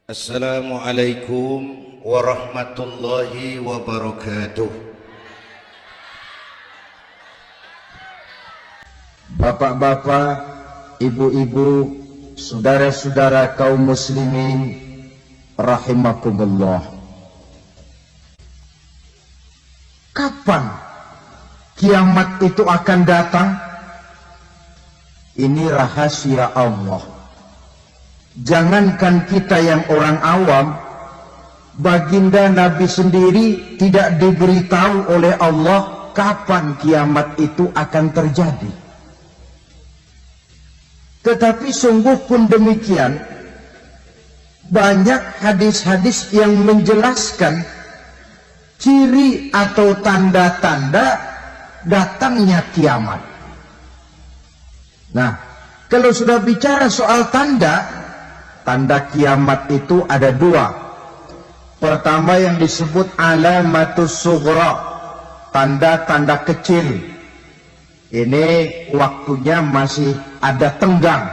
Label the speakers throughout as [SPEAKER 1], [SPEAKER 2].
[SPEAKER 1] Assalamualaikum warahmatullahi wabarakatuh.
[SPEAKER 2] Bapak-bapak, ibu-ibu, saudara-saudara kaum muslimin rahimakumullah. Kapan kiamat itu akan datang? Ini rahasia Allah. Jangankan kita yang orang awam, baginda Nabi sendiri tidak diberitahu oleh Allah kapan kiamat itu akan terjadi. Tetapi sungguh pun demikian, banyak hadis-hadis yang menjelaskan ciri atau tanda-tanda datangnya kiamat. Nah, kalau sudah bicara soal tanda kiamat itu ada dua. Pertama yang disebut alamatus sughra, tanda-tanda kecil. Ini waktunya masih ada tenggang.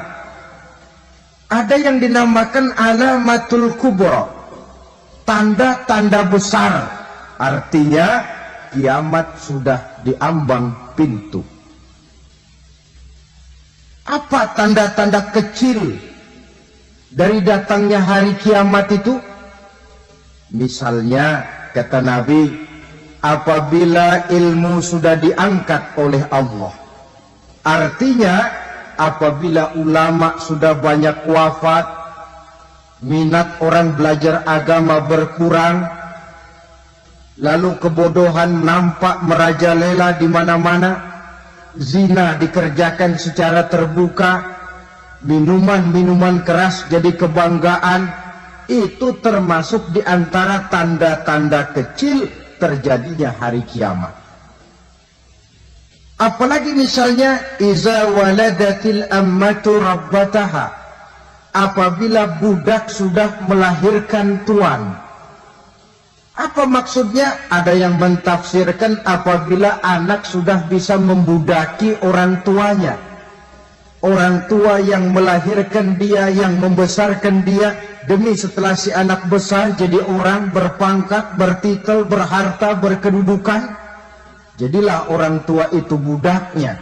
[SPEAKER 2] Ada yang dinamakan alamatul kubra, tanda-tanda besar. Artinya kiamat sudah diambang pintu. Apa tanda-tanda kecil dari datangnya hari kiamat itu? Misalnya kata Nabi, apabila ilmu sudah diangkat oleh Allah. Artinya apabila ulama sudah banyak wafat, minat orang belajar agama berkurang, lalu kebodohan nampak merajalela di mana-mana, zina dikerjakan secara terbuka, minuman-minuman keras jadi kebanggaan, itu termasuk di antara tanda-tanda kecil terjadinya hari kiamat. Apalagi misalnya iza waladatil ammatu rabbataha, apabila budak sudah melahirkan tuan. Apa maksudnya? Ada yang mentafsirkan apabila anak sudah bisa membudaki orang tuanya. Orang tua yang melahirkan dia, yang membesarkan dia, demi setelah si anak besar jadi orang berpangkat, bertitel, berharta, berkedudukan, jadilah orang tua itu budaknya.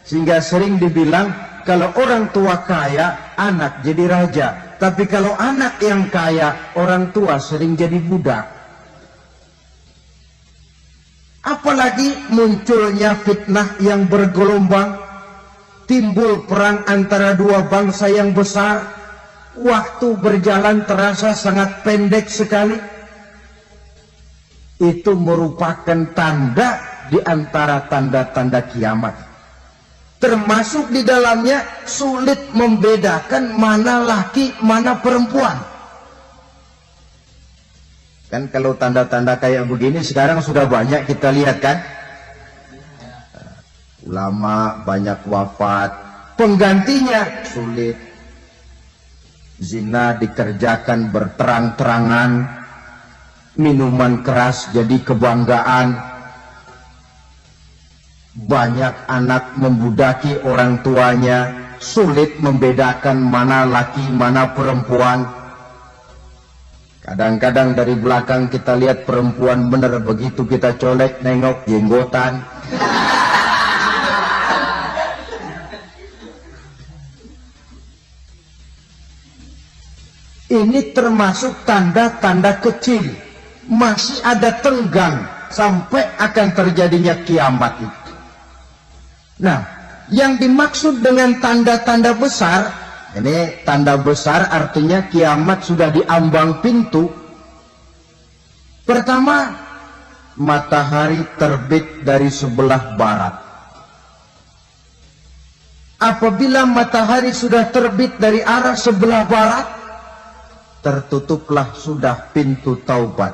[SPEAKER 2] Sehingga sering dibilang kalau orang tua kaya, anak jadi raja. Tapi kalau anak yang kaya, orang tua sering jadi budak. Apalagi munculnya fitnah yang bergelombang, timbul perang antara dua bangsa yang besar, waktu berjalan terasa sangat pendek sekali. Itu merupakan tanda di antara tanda-tanda kiamat. Termasuk di dalamnya sulit membedakan mana laki, mana perempuan. Kan kalau tanda-tanda kayak begini sekarang sudah banyak kita lihat kan? Ulama banyak wafat, penggantinya sulit. Zina dikerjakan berterang-terangan, minuman keras jadi kebanggaan, banyak anak membudaki orang tuanya, sulit membedakan mana laki mana perempuan. Kadang-kadang dari belakang kita lihat perempuan bener, begitu kita colek nengok jenggotan. Ini termasuk tanda-tanda kecil. Masih ada tenggang sampai akan terjadinya kiamat itu. Nah, yang dimaksud dengan tanda-tanda besar, ini tanda besar artinya kiamat sudah diambang pintu. Pertama, matahari terbit dari sebelah barat. Apabila matahari sudah terbit dari arah sebelah barat, tertutuplah sudah pintu taubat.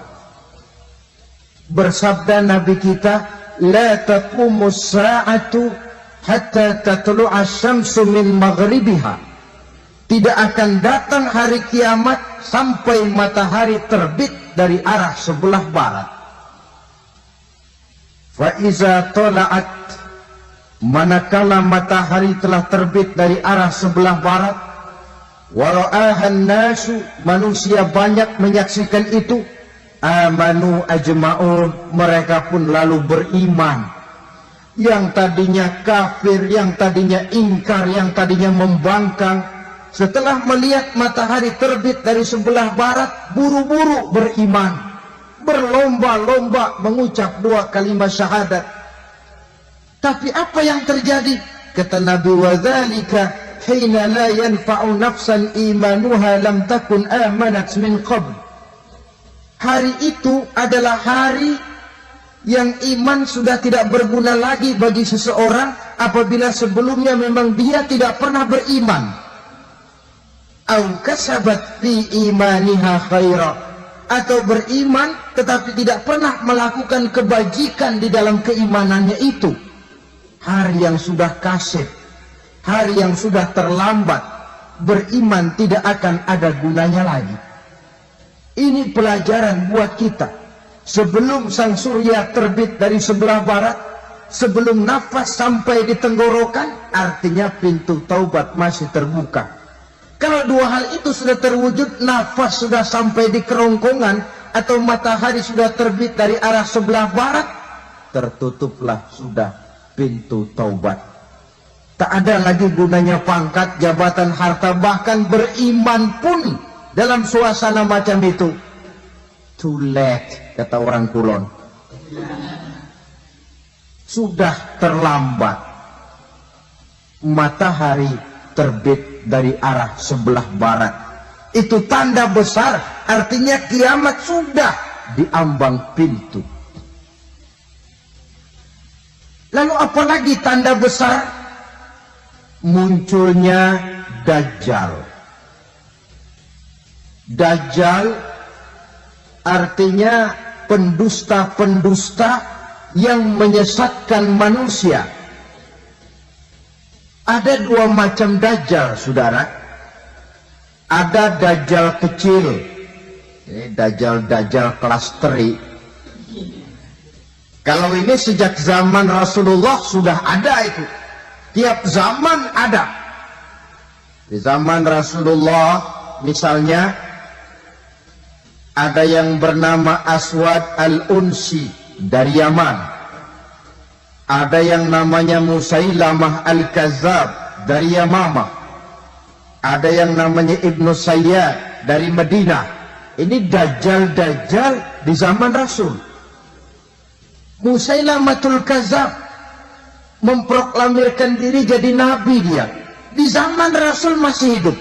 [SPEAKER 2] Bersabda Nabi kita, la taqumus sa'atu hatta tatlu'a syamsu min maghribiha. Tidak akan datang hari kiamat sampai matahari terbit dari arah sebelah barat. Fa iza tala'at, manakala matahari telah terbit dari arah sebelah barat, wa ra'ahan nasu, manusia banyak menyaksikan itu, amanu ajma'un, mereka pun lalu beriman. Yang tadinya kafir, yang tadinya ingkar, yang tadinya membangkang, setelah melihat matahari terbit dari sebelah barat, buru-buru beriman, berlomba-lomba mengucap 2 kalimat syahadat. Tapi apa yang terjadi? Kata Nabi, wa dzalika hina la yanfa'u nafsan imanuha lam takun amanat min qabl. Hari itu adalah hari yang iman sudah tidak berguna lagi bagi seseorang apabila sebelumnya memang dia tidak pernah beriman. Au kasabat fi imaniha khaira, atau beriman tetapi tidak pernah melakukan kebajikan di dalam keimanannya itu. Hari yang sudah kasih, hari yang sudah terlambat, beriman tidak akan ada gunanya lagi. Ini pelajaran buat kita. Sebelum sang surya terbit dari sebelah barat, sebelum nafas sampai di tenggorokan, artinya pintu taubat masih terbuka. Kalau 2 hal itu sudah terwujud, nafas sudah sampai di kerongkongan, atau matahari sudah terbit dari arah sebelah barat, tertutuplah sudah pintu taubat. Tak ada lagi gunanya pangkat, jabatan, harta, bahkan beriman pun dalam suasana macam itu. Too late, kata orang Kulon. Sudah terlambat. Matahari terbit dari arah sebelah barat. Itu tanda besar, artinya kiamat sudah diambang pintu. Lalu apalagi tanda besar? Munculnya Dajjal. Dajjal artinya pendusta-pendusta yang menyesatkan manusia. Ada 2 macam Dajjal, saudara. Ada Dajjal kecil, ini Dajjal kelas teri. Kalau ini sejak zaman Rasulullah sudah ada itu. Tiap zaman ada. Di zaman Rasulullah misalnya ada yang bernama Aswad al-Unsi dari Yaman. Ada yang namanya Musailamah al-Kazzab dari Yamamah. Ada yang namanya Ibnu Sayyad dari Madinah. Ini Dajjal-Dajjal di zaman Rasul. Musailamatul Kazzab memproklamirkan diri jadi nabi dia. Di zaman Rasul masih hidup.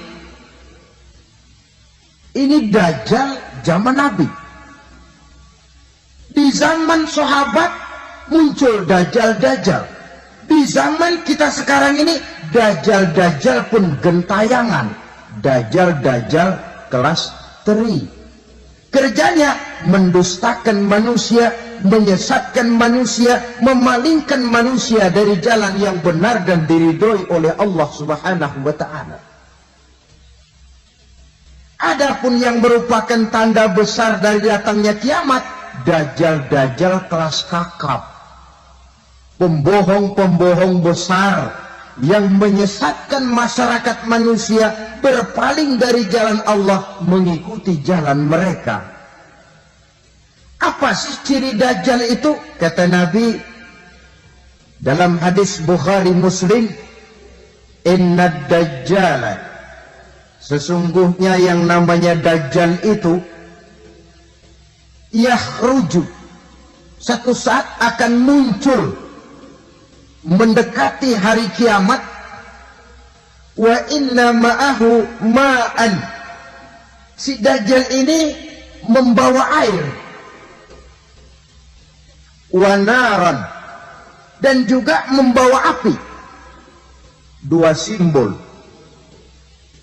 [SPEAKER 2] Ini Dajjal zaman Nabi. Di zaman sahabat muncul Dajjal-Dajjal. Di zaman kita sekarang ini Dajjal-Dajjal pun gentayangan. Dajjal-Dajjal kelas teri. Kerjanya mendustakan manusia, menyesatkan manusia, memalingkan manusia dari jalan yang benar dan diridhoi oleh Allah Subhanahu wa ta'ala. Adapun yang merupakan tanda besar dari datangnya kiamat, Dajjal-Dajjal kelas kakap. Pembohong-pembohong besar yang menyesatkan masyarakat manusia berpaling dari jalan Allah mengikuti jalan mereka. Apa sih ciri Dajjal itu? Kata Nabi dalam hadis Bukhari Muslim, Inna Dajjal, sesungguhnya yang namanya Dajjal itu yakhruju, satu saat akan muncul mendekati hari kiamat, wa inna ma'ahu ma'an, si Dajjal ini membawa air, wa naran, dan juga membawa api. 2 simbol.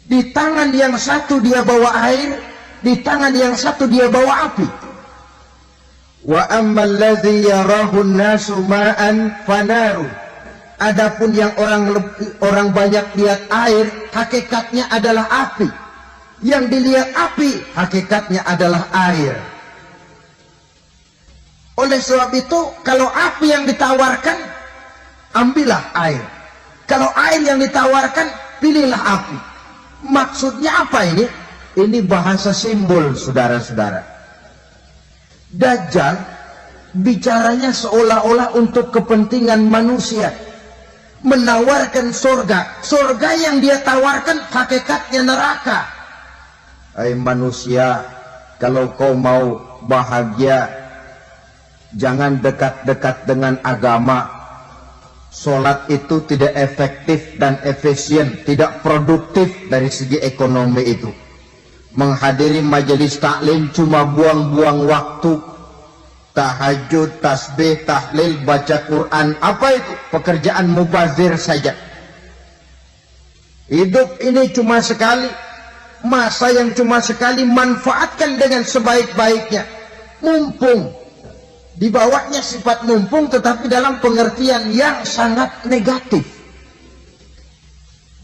[SPEAKER 2] Di tangan yang satu dia bawa air, di tangan yang satu dia bawa api. Wa ammal ladzi yarahu an-nasu ma'an fanaru. Adapun yang orang banyak lihat air, hakikatnya adalah api. Yang dilihat api, hakikatnya adalah air. Oleh sebab itu, kalau api yang ditawarkan, ambillah air. Kalau air yang ditawarkan, pilihlah api. Maksudnya apa ini? Ini bahasa simbol, saudara-saudara. Dajjal bicaranya seolah-olah untuk kepentingan manusia, menawarkan surga. Surga yang dia tawarkan hakikatnya neraka. Hai manusia, kalau kau mau bahagia, jangan dekat-dekat dengan agama. Sholat itu tidak efektif dan efisien, tidak produktif dari segi ekonomi itu. Menghadiri majelis taklim cuma buang-buang waktu. Tahajud, tasbih, tahlil, baca Quran, apa itu? Pekerjaan mubazir saja. Hidup ini cuma sekali, masa yang cuma sekali, manfaatkan dengan sebaik-baiknya. Mumpung, dibawanya sifat mumpung tetapi dalam pengertian yang sangat negatif.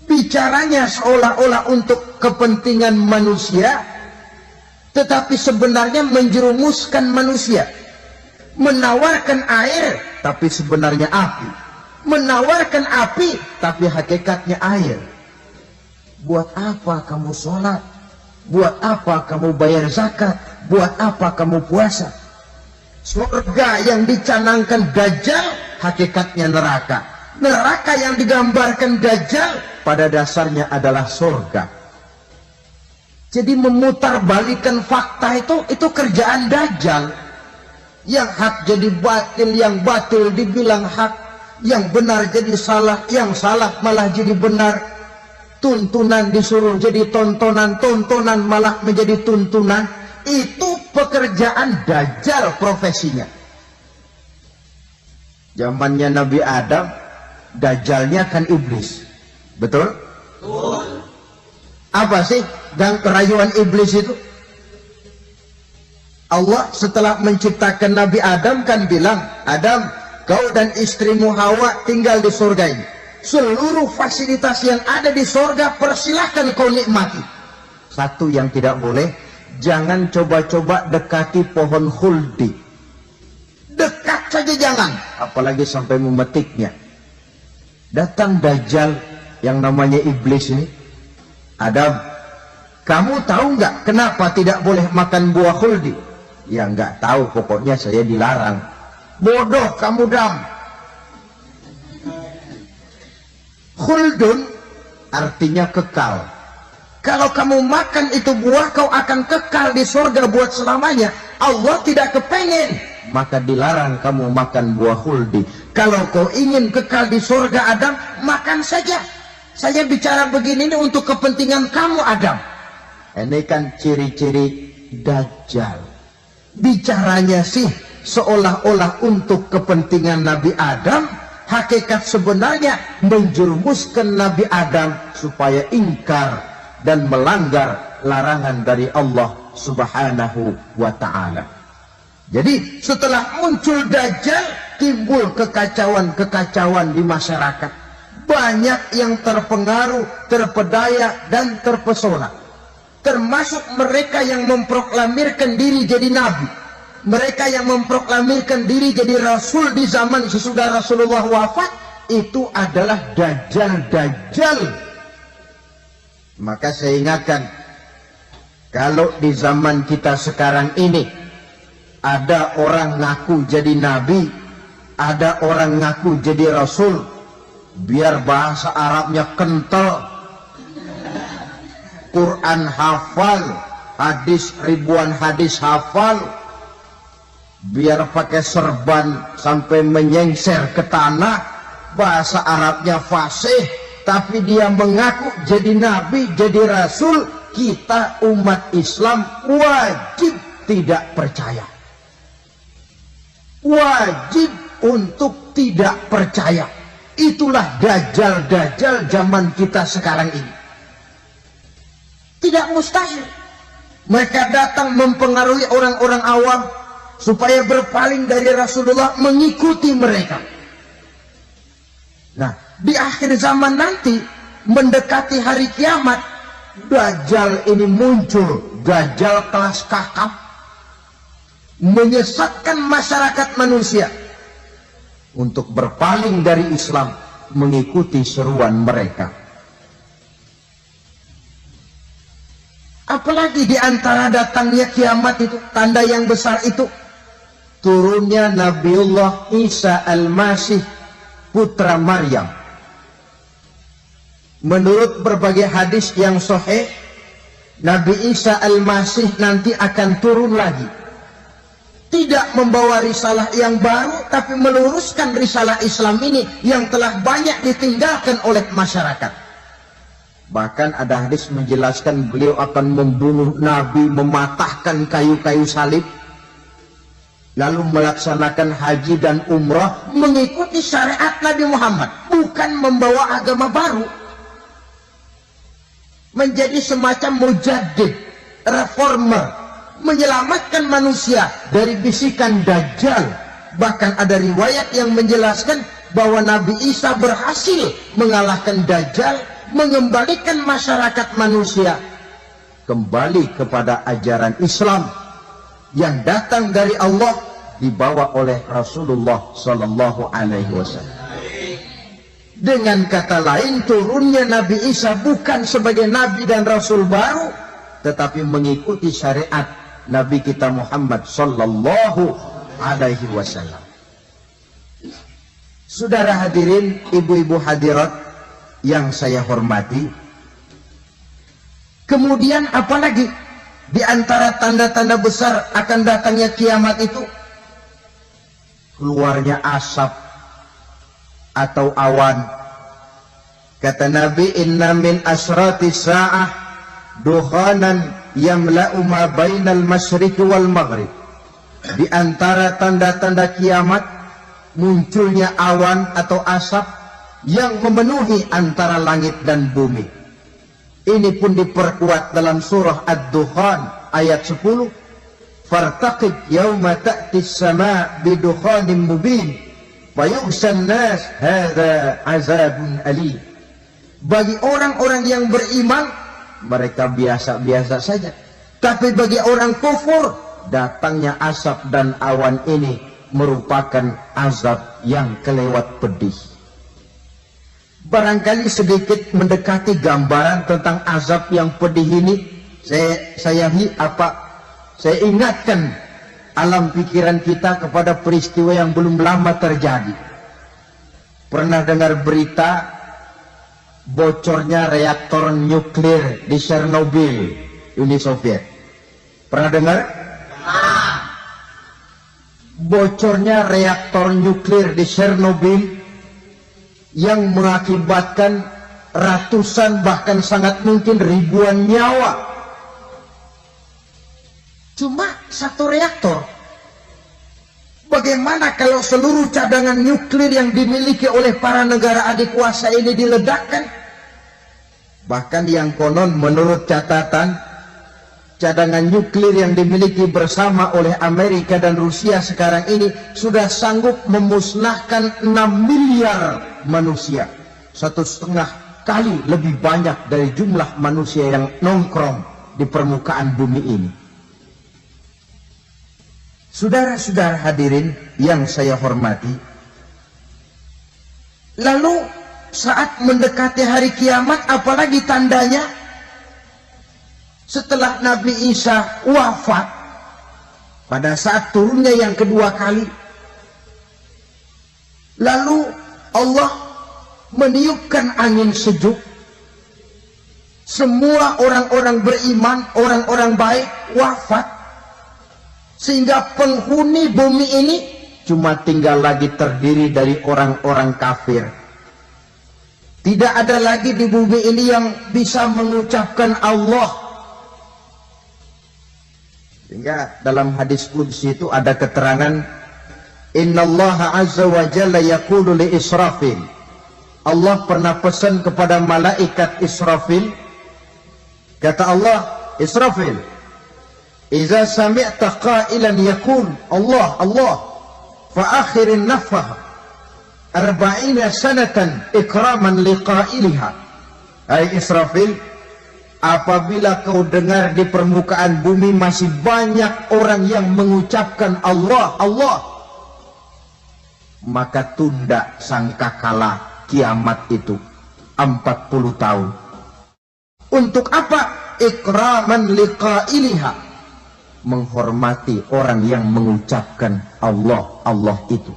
[SPEAKER 2] Bicaranya seolah-olah untuk kepentingan manusia, tetapi sebenarnya menjerumuskan manusia. Menawarkan air, tapi sebenarnya api. Menawarkan api, tapi hakikatnya air. Buat apa kamu sholat? Buat apa kamu bayar zakat? Buat apa kamu puasa? Surga yang dicanangkan Dajjal, hakikatnya neraka. Neraka yang digambarkan Dajjal, pada dasarnya adalah surga. Jadi memutarbalikkan fakta itu kerjaan Dajjal. Yang hak jadi batil, yang batil dibilang hak, yang benar jadi salah, yang salah malah jadi benar. Tuntunan disuruh jadi tontonan, tontonan malah menjadi tuntunan. Itu pekerjaan Dajjal profesinya. Zamannya Nabi Adam, Dajjalnya kan iblis. Betul? Betul. Apa sih dan kerayuan iblis itu? Allah setelah menciptakan Nabi Adam kan bilang, Adam, kau dan istrimu Hawa tinggal di surga ini. Seluruh fasilitas yang ada di surga persilahkan kau nikmati. Satu yang tidak boleh, jangan coba-coba dekati pohon khuldi. Dekat saja jangan, apalagi sampai memetiknya. Datang Dajjal yang namanya iblis ini. Adam, kamu tahu nggak kenapa tidak boleh makan buah khuldi? Ya nggak tahu, pokoknya saya dilarang. Bodoh kamu Dam. Khuldun artinya kekal. Kalau kamu makan itu buah, kau akan kekal di surga buat selamanya. Allah tidak kepengen, maka dilarang kamu makan buah khuldi. Kalau kau ingin kekal di surga Adam, makan saja. Saya bicara begini ini untuk kepentingan kamu Adam. Ini kan ciri-ciri Dajjal. Bicaranya sih seolah-olah untuk kepentingan Nabi Adam, hakikat sebenarnya menjerumuskan Nabi Adam supaya ingkar dan melanggar larangan dari Allah Subhanahu wa ta'ala. Jadi setelah muncul Dajjal, timbul kekacauan-kekacauan di masyarakat. Banyak yang terpengaruh, terpedaya dan terpesona. Termasuk mereka yang memproklamirkan diri jadi nabi, mereka yang memproklamirkan diri jadi rasul di zaman sesudah Rasulullah wafat, itu adalah Dajjal. Maka saya ingatkan, kalau di zaman kita sekarang ini ada orang ngaku jadi nabi, ada orang ngaku jadi rasul, biar bahasa Arabnya kental, Quran hafal, hadis ribuan hadis hafal, biar pakai serban sampai menyengser ke tanah, bahasa Arabnya fasih, tapi dia mengaku jadi nabi, jadi rasul, kita umat Islam wajib tidak percaya. Wajib untuk tidak percaya. Itulah Dajjal zaman kita sekarang ini. Tidak mustahil mereka datang mempengaruhi orang-orang awam supaya berpaling dari Rasulullah, mengikuti mereka. Nah, di akhir zaman nanti mendekati hari kiamat, Dajjal ini muncul, Dajjal kelas kakap, menyesatkan masyarakat manusia untuk berpaling dari Islam, mengikuti seruan mereka. Apalagi di antara datangnya kiamat itu, tanda yang besar itu, turunnya Nabiullah Isa Al-Masih, putra Maryam. Menurut berbagai hadis yang sahih, Nabi Isa Al-Masih nanti akan turun lagi. Tidak membawa risalah yang baru, tapi meluruskan risalah Islam ini yang telah banyak ditinggalkan oleh masyarakat. Bahkan ada hadis menjelaskan beliau akan membunuh Nabi, mematahkan kayu-kayu salib, lalu melaksanakan haji dan umrah mengikuti syariat Nabi Muhammad, bukan membawa agama baru. Menjadi semacam mujaddid, reformer, menyelamatkan manusia dari bisikan Dajjal. Bahkan ada riwayat yang menjelaskan bahwa Nabi Isa berhasil mengalahkan Dajjal, mengembalikan masyarakat manusia kembali kepada ajaran Islam yang datang dari Allah, dibawa oleh Rasulullah Sallallahu Alaihi Wasallam. Dengan kata lain, turunnya Nabi Isa bukan sebagai Nabi dan Rasul baru, tetapi mengikuti syariat Nabi kita Muhammad Sallallahu Alaihi Wasallam. Saudara hadirin, ibu-ibu hadirat yang saya hormati, kemudian apalagi di antara tanda-tanda besar akan datangnya kiamat itu? Keluarnya asap atau awan. Kata Nabi, inna min asrati sa'ah dukhanan yamla'u ma bainal masyriqi wal maghrib. Di antara tanda-tanda kiamat, munculnya awan atau asap yang memenuhi antara langit dan bumi. Ini pun diperkuat dalam surah Ad-Dukhan ayat 10. Fartaqib yawma ta'tis sama' bidukhanin mubin fayughshan nas hadza azabun alim. Bagi orang-orang yang beriman, mereka biasa-biasa saja. Tapi bagi orang kufur, datangnya asap dan awan ini merupakan azab yang kelewat pedih. Barangkali sedikit mendekati gambaran tentang azab yang pedih ini, saya ingatkan alam pikiran kita kepada peristiwa yang belum lama terjadi. Pernah dengar berita bocornya reaktor nuklir di Chernobyl, Uni Soviet? Pernah dengar? Bocornya reaktor nuklir di Chernobyl yang mengakibatkan ratusan bahkan sangat mungkin ribuan nyawa. Cuma satu reaktor. Bagaimana kalau seluruh cadangan nuklir yang dimiliki oleh para negara adik kuasa ini diledakkan? Bahkan yang konon menurut catatan, cadangan nuklir yang dimiliki bersama oleh Amerika dan Rusia sekarang ini sudah sanggup memusnahkan 6 miliar manusia. 1,5 kali lebih banyak dari jumlah manusia yang nongkrong di permukaan bumi ini. Saudara-saudara hadirin yang saya hormati, lalu saat mendekati hari kiamat, apalagi tandanya? Setelah Nabi Isa wafat, pada saat turunnya yang kedua kali, lalu Allah meniupkan angin sejuk. Semua orang-orang beriman, orang-orang baik wafat. Sehingga penghuni bumi ini cuma tinggal lagi terdiri dari orang-orang kafir. Tidak ada lagi di bumi ini yang bisa mengucapkan Allah. Sehingga dalam hadis qudsi itu ada keterangan, Innallaha azza wa jalla yaqulu li Israfil. Allah pernah pesan kepada malaikat Israfil. Kata Allah, Israfil, Iza sami'ta qailan yakul Allah Allah fa akhirin nafah 40 sanatan ikraman liqailiha. Hai Israfil, apabila kau dengar di permukaan bumi masih banyak orang yang mengucapkan Allah Allah, maka tunda sangkakala kiamat itu 40 tahun. Untuk apa? ikraman liqailiha, menghormati orang yang mengucapkan Allah, Allah itu.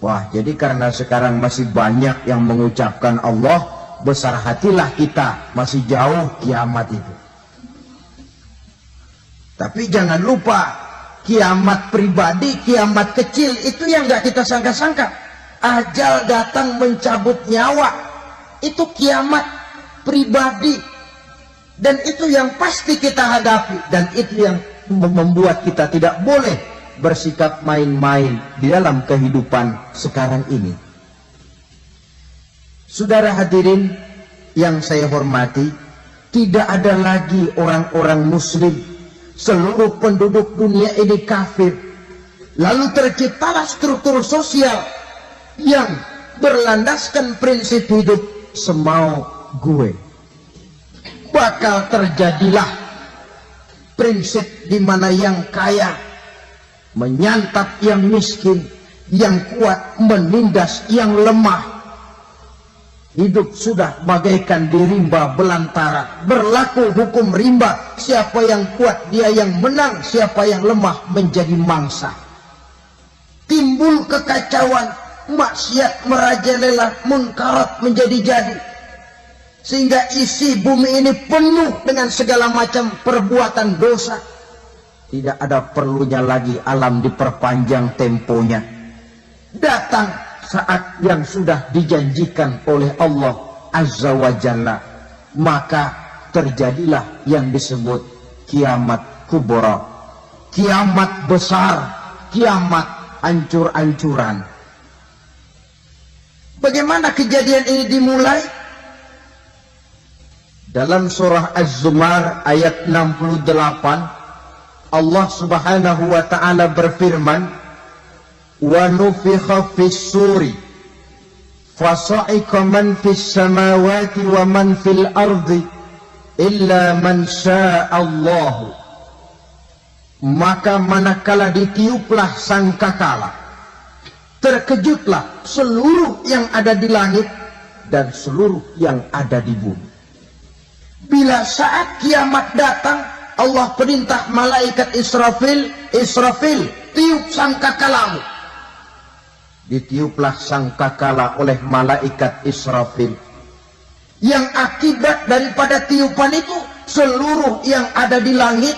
[SPEAKER 2] Wah, jadi karena sekarang masih banyak yang mengucapkan Allah, besar hatilah kita, masih jauh kiamat itu. Tapi jangan lupa, kiamat pribadi, kiamat kecil itu yang gak kita sangka-sangka. Ajal datang mencabut nyawa, itu kiamat pribadi. Dan itu yang pasti kita hadapi. Dan itu yang membuat kita tidak boleh bersikap main-main di dalam kehidupan sekarang ini. Saudara hadirin yang saya hormati, tidak ada lagi orang-orang muslim. Seluruh penduduk dunia ini kafir. Lalu terciptalah struktur sosial yang berlandaskan prinsip hidup semau gue. Bakal terjadilah prinsip di mana yang kaya menyantap yang miskin, yang kuat menindas yang lemah. Hidup sudah bagaikan di rimba belantara. Berlaku hukum rimba. Siapa yang kuat dia yang menang, siapa yang lemah menjadi mangsa. Timbul kekacauan, maksiat merajalela, munkarat menjadi-jadi. Sehingga isi bumi ini penuh dengan segala macam perbuatan dosa. Tidak ada perlunya lagi alam diperpanjang temponya. Datang saat yang sudah dijanjikan oleh Allah Azza wa Jalla, maka terjadilah yang disebut kiamat kubra, kiamat besar, kiamat ancur-ancuran. Bagaimana kejadian ini dimulai? Dalam surah Az-Zumar ayat 68, Allah Subhanahu wa taala berfirman, "Wa nufikha fis-suri fasa'iqa man fis samawati wa man fil ardi illa man sya'allahu." Maka manakala ditiuplah sangkakala, terkejutlah seluruh yang ada di langit dan seluruh yang ada di bumi. Bila saat kiamat datang, Allah perintah malaikat Israfil, Israfil, tiup sangkakalamu. Ditiuplah sangkakala oleh malaikat Israfil. Yang akibat daripada tiupan itu, seluruh yang ada di langit,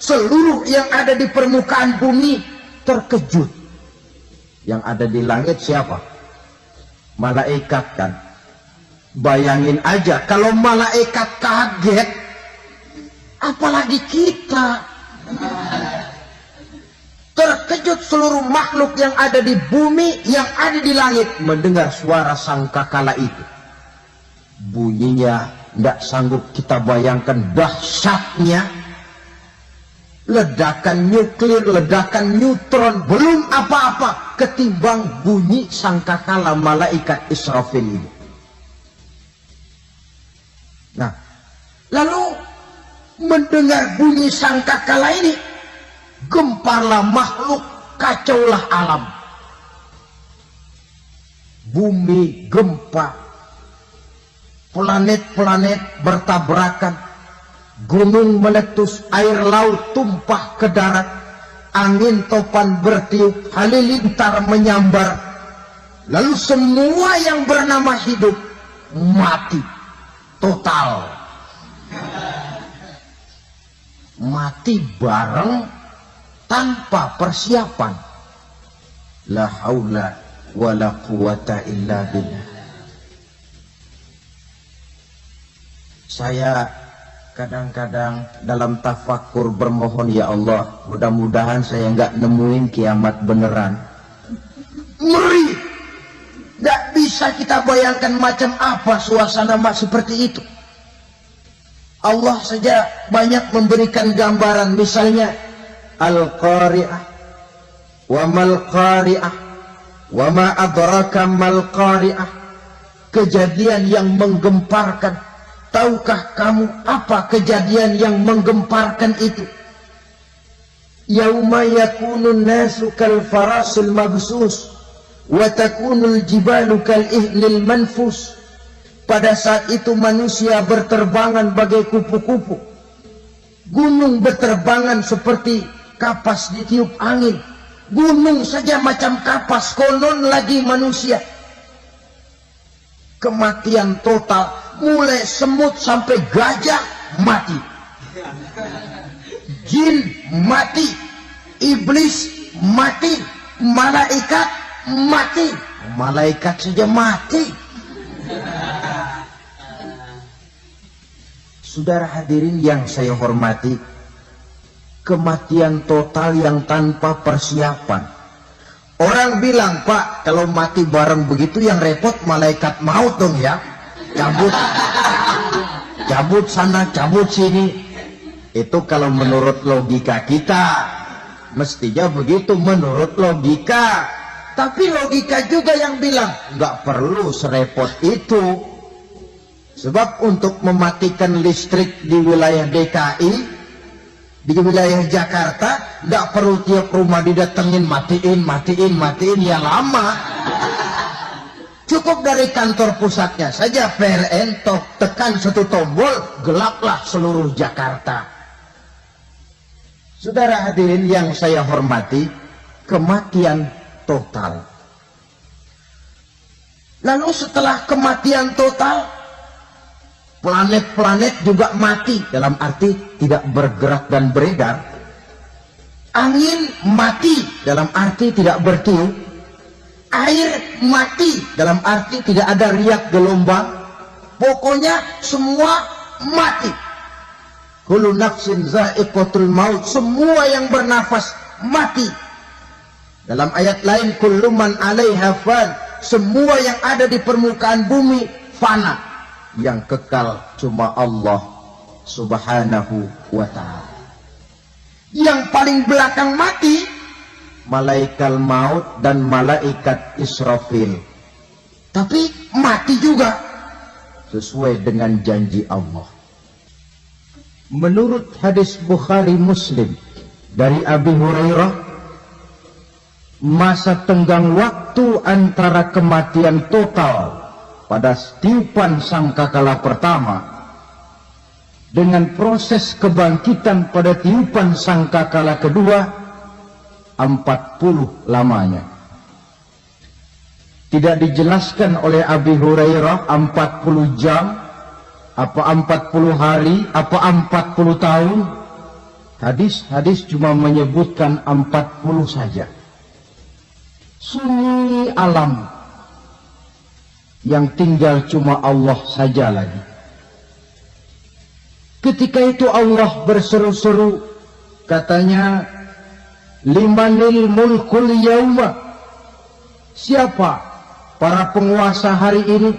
[SPEAKER 2] seluruh yang ada di permukaan bumi terkejut. Yang ada di langit siapa? Malaikat kan. Bayangin aja kalau malaikat kaget, apalagi kita. Terkejut seluruh makhluk yang ada di bumi, yang ada di langit mendengar suara sangkakala itu. Bunyinya tidak sanggup kita bayangkan dahsyatnya. Ledakan nuklir, ledakan neutron, belum apa-apa ketimbang bunyi sangkakala malaikat Israfil ini. Nah, lalu mendengar bunyi sangkakala ini, gemparlah makhluk, kacaulah alam. Bumi gempa, planet-planet bertabrakan, gunung meletus, air laut tumpah ke darat, angin topan bertiup, halilintar menyambar. Lalu semua yang bernama hidup mati total. Mati bareng tanpa persiapan. La haula wala quwata illa billah. Saya kadang-kadang dalam tafakur bermohon, ya Allah, mudah-mudahan saya nggak nemuin kiamat beneran. Ngeri. Nggak bisa kita bayangkan macam apa suasana seperti itu. Allah saja banyak memberikan gambaran, misalnya Al-Qari'ah, wa mal Qari'ah, wa ma adraka mal Qari'ah. Kejadian yang menggemparkan. Tahukah kamu apa kejadian yang menggemparkan itu? Yauma yakunun nasu kal farasil mabsus wa takunul jibalu kal ihlil manfus. pada saat itu manusia berterbangan bagai kupu-kupu. Gunung berterbangan seperti kapas ditiup angin. Gunung saja macam kapas, konon lagi manusia. Kematian total, mulai semut sampai gajah mati. Jin mati, iblis mati, malaikat mati. Malaikat saja mati. Saudara hadirin yang saya hormati, kematian total yang tanpa persiapan. Orang bilang, Pak, kalau mati bareng begitu yang repot malaikat maut dong ya. Cabut sana, cabut sini. Itu kalau menurut logika kita. Mestinya begitu menurut logika. Tapi logika juga yang bilang, nggak perlu serepot itu. Sebab untuk mematikan listrik di wilayah DKI, di wilayah Jakarta, nggak perlu tiap rumah didatengin, matiin, ya lama. Cukup dari kantor pusatnya saja PLN, tekan satu tombol, gelaplah seluruh Jakarta. Saudara hadirin yang saya hormati, kematian total. Lalu setelah kematian total, planet-planet juga mati, dalam arti tidak bergerak dan beredar. Angin mati, dalam arti tidak bertiup. Air mati, dalam arti tidak ada riak gelombang. Pokoknya semua mati. Kullu nafsin za'iqatul maut, semua yang bernafas mati. Dalam ayat lain, kullu man 'alaiha fan, semua yang ada di permukaan bumi fana. Yang kekal cuma Allah subhanahu wa ta'ala. Yang paling belakang mati malaikat maut dan malaikat Israfil. Tapi mati juga sesuai dengan janji Allah. Menurut hadis Bukhari Muslim dari Abi Hurairah, masa tenggang waktu antara kematian total pada tiupan sangkakala pertama dengan proses kebangkitan pada tiupan sangkakala kedua 40 lamanya. Tidak dijelaskan oleh Abi Hurairah 40 jam, apa 40 hari, apa 40 tahun. Hadis-hadis cuma menyebutkan 40 saja. Sunyi alam yang tinggal cuma Allah saja lagi. Ketika itu Allah berseru-seru, katanya, limanil mulkul yauma, siapa para penguasa hari ini?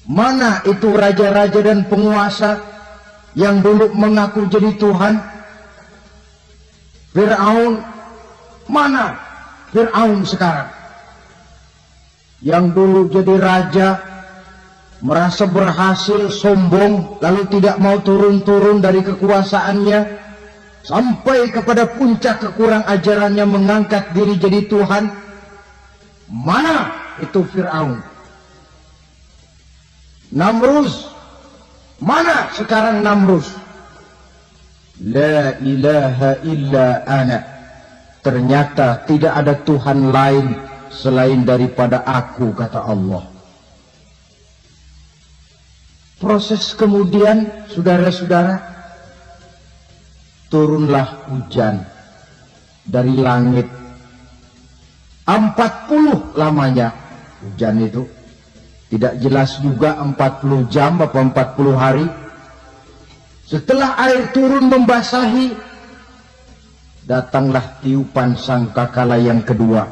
[SPEAKER 2] Mana itu raja-raja dan penguasa yang dulu mengaku jadi Tuhan? Fir'aun, mana Fir'aun sekarang? Yang dulu jadi raja, merasa berhasil, sombong, lalu tidak mau turun-turun dari kekuasaannya, sampai kepada puncak kekurang ajarannya mengangkat diri jadi Tuhan. Mana itu Fir'aun? Namrus, mana sekarang Namrus? La ilaha illa ana, ternyata tidak ada Tuhan lain selain daripada aku, kata Allah. Proses kemudian, saudara-saudara, turunlah hujan dari langit. 40 lamanya hujan itu. Tidak jelas juga 40 jam atau 40 hari. Setelah air turun membasahi, datanglah tiupan sangkakala yang kedua.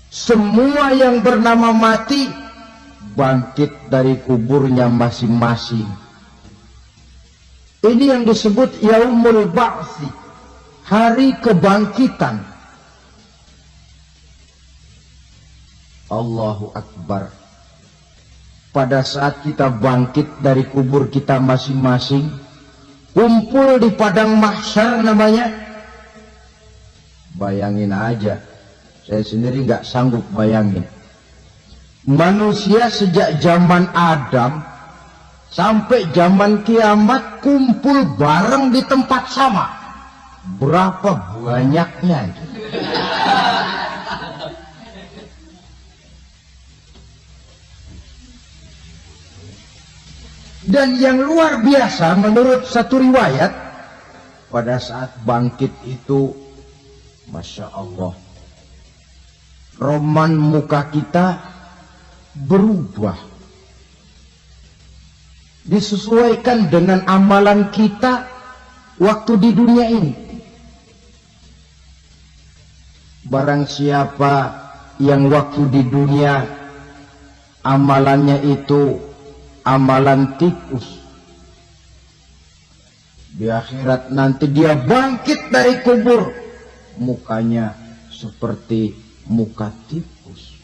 [SPEAKER 2] Semua yang bernama mati bangkit dari kuburnya masing-masing. Ini yang disebut Yaumul Ba'thi, hari kebangkitan. Allahu Akbar. Pada saat kita bangkit dari kubur kita masing-masing, kumpul di padang mahsyar namanya. Bayangin aja, saya sendiri nggak sanggup bayangin. Manusia sejak zaman Adam sampai zaman kiamat kumpul bareng di tempat sama. Berapa banyaknya? Dan yang luar biasa menurut satu riwayat, pada saat bangkit itu, Masya Allah, roman muka kita berubah, disesuaikan dengan amalan kita waktu di dunia ini. Barang siapa yang waktu di dunia amalannya itu amalan tikus, di akhirat nanti dia bangkit dari kubur, mukanya seperti muka tikus.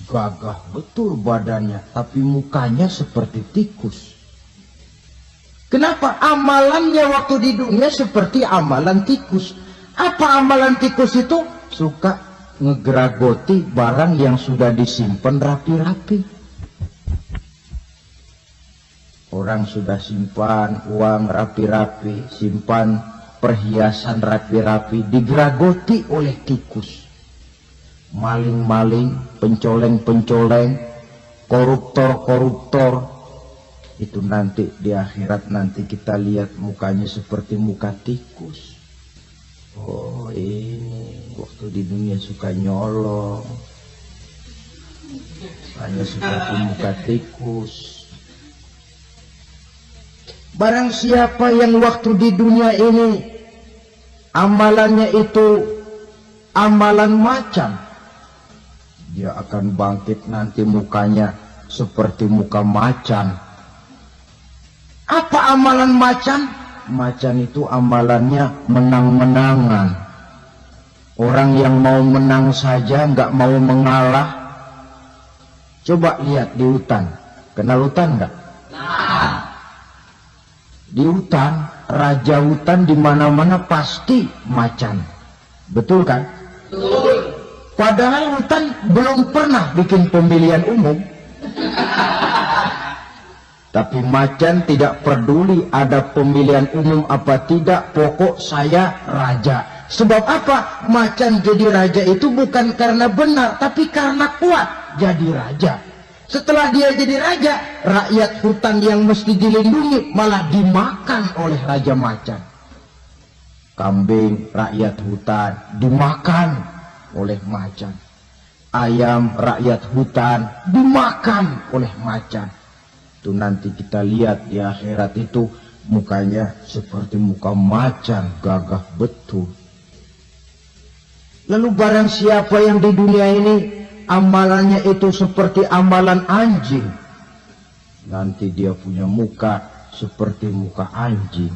[SPEAKER 2] Gagah betul badannya, tapi mukanya seperti tikus. Kenapa? Amalannya waktu di dunia seperti amalan tikus. Apa amalan tikus itu? Suka ngegeragoti barang yang sudah disimpan rapi-rapi. Orang sudah simpan uang rapi-rapi, simpan perhiasan rapi-rapi, digeragoti oleh tikus. Maling-maling, pencoleng-pencoleng, koruptor-koruptor, itu nanti di akhirat nanti kita lihat mukanya seperti muka tikus. Oh, ini waktu di dunia suka nyolong, hanya seperti muka tikus. Barang siapa yang waktu di dunia ini amalannya itu amalan macan, dia akan bangkit nanti mukanya seperti muka macan. Apa amalan macan? Macan itu amalannya menang-menangan. Orang yang mau menang saja, nggak mau mengalah. Coba lihat di hutan. Kenal hutan nggak? Nah. Di hutan, raja hutan di mana-mana pasti macan. Betul kan? Betul. Padahal hutan belum pernah bikin pemilihan umum. Tapi macan tidak peduli ada pemilihan umum apa tidak, pokok saya raja. Sebab apa? Macan jadi raja itu bukan karena benar, tapi karena kuat jadi raja. Setelah dia jadi raja, rakyat hutan yang mesti dilindungi malah dimakan oleh raja macan. Kambing rakyat hutan dimakan oleh macan. Ayam rakyat hutan dimakan oleh macan. Itu nanti kita lihat di akhirat itu mukanya seperti muka macan, gagah betul. Lalu barang siapa yang di dunia ini amalannya itu seperti amalan anjing, nanti dia punya muka seperti muka anjing.